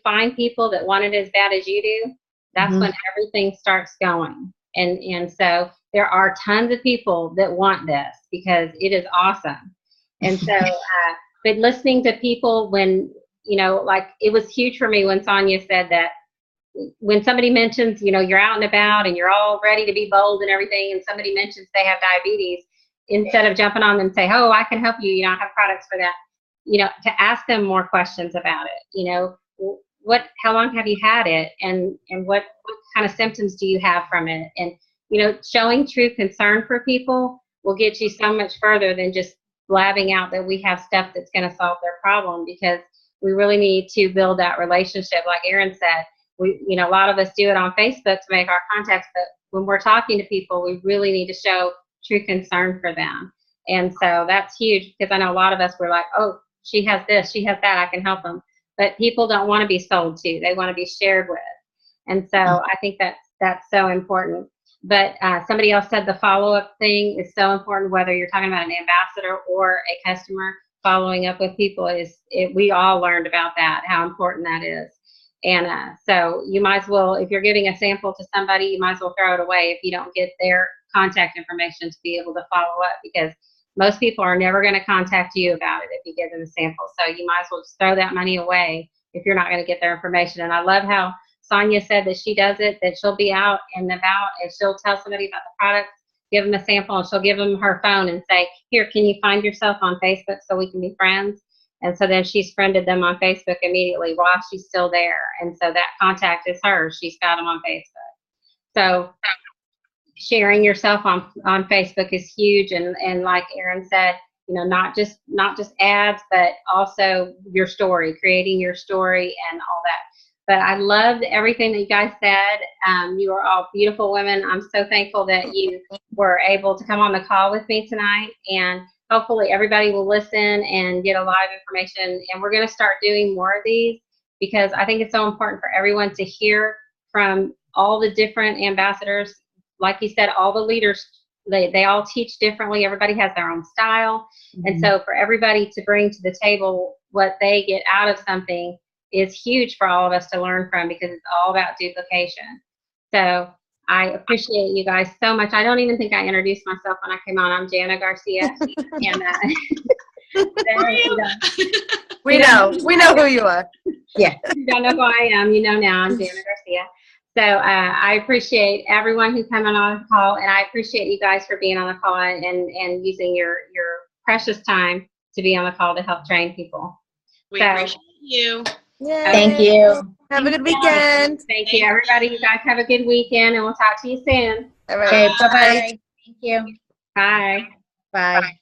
A: find people that want it as bad as you do, that's when everything starts going. And so there are tons of people that want this because it is awesome. And so, but listening to people when, you know, like it was huge for me when Sonia said that when somebody mentions, you know, you're out and about and you're all ready to be bold and everything, and somebody mentions they have diabetes, instead of jumping on them and say, oh, I can help you, you know, I have products for that, you know, to ask them more questions about it. You know, how long have you had it, and what kind of symptoms do you have from it? And, you know, showing true concern for people will get you so much further than just blabbing out that we have stuff that's going to solve their problem, because we really need to build that relationship. Like Erin said, you know, a lot of us do it on Facebook to make our contacts, but when we're talking to people, we really need to show true concern for them. And so that's huge, because I know a lot of us were like, oh, she has this, she has that, I can help them. But people don't want to be sold to, they want to be shared with. And so I think that's so important. But somebody else said the follow-up thing is so important, whether you're talking about an ambassador or a customer. Following up with people we all learned about that, how important that is. And so you might as well, if you're giving a sample to somebody, you might as well throw it away if you don't get their contact information to be able to follow up, because most people are never going to contact you about it if you give them a sample. So you might as well just throw that money away if you're not going to get their information. And I love how Sonia said that she does it, that she'll be out and about and she'll tell somebody about the products, give them a sample, and she'll give them her phone and say, here, can you find yourself on Facebook so we can be friends? And so then she's friended them on Facebook immediately while she's still there. And so that contact is hers. She's got them on Facebook. So sharing yourself on Facebook is huge. And like Erin said, you know, not just ads, but also your story, creating your story and all that. But I loved everything that you guys said. You are all beautiful women. I'm so thankful that you were able to come on the call with me tonight. And hopefully everybody will listen and get a lot of information. And we're going to start doing more of these, because I think it's so important for everyone to hear from all the different ambassadors. Like you said, all the leaders, they all teach differently. Everybody has their own style. And so for everybody to bring to the table what they get out of something is huge for all of us to learn from, because it's all about duplication. So I appreciate you guys so much. I don't even think I introduced myself when I came on. I'm Jana Garcia. And
B: We know who you are.
E: Yeah.
A: You don't know who I am. You know now. I'm Jana Garcia. So I appreciate everyone who's coming on the call, and I appreciate you guys for being on the call and using your precious time to be on the call to help train people.
D: We appreciate you.
B: Yay.
E: Thank you.
B: Have a good weekend.
A: Thank you, everybody. You guys have a good weekend, and we'll talk to you soon.
B: All right.
E: Okay, bye-bye. Thank you.
A: Bye.
E: Bye.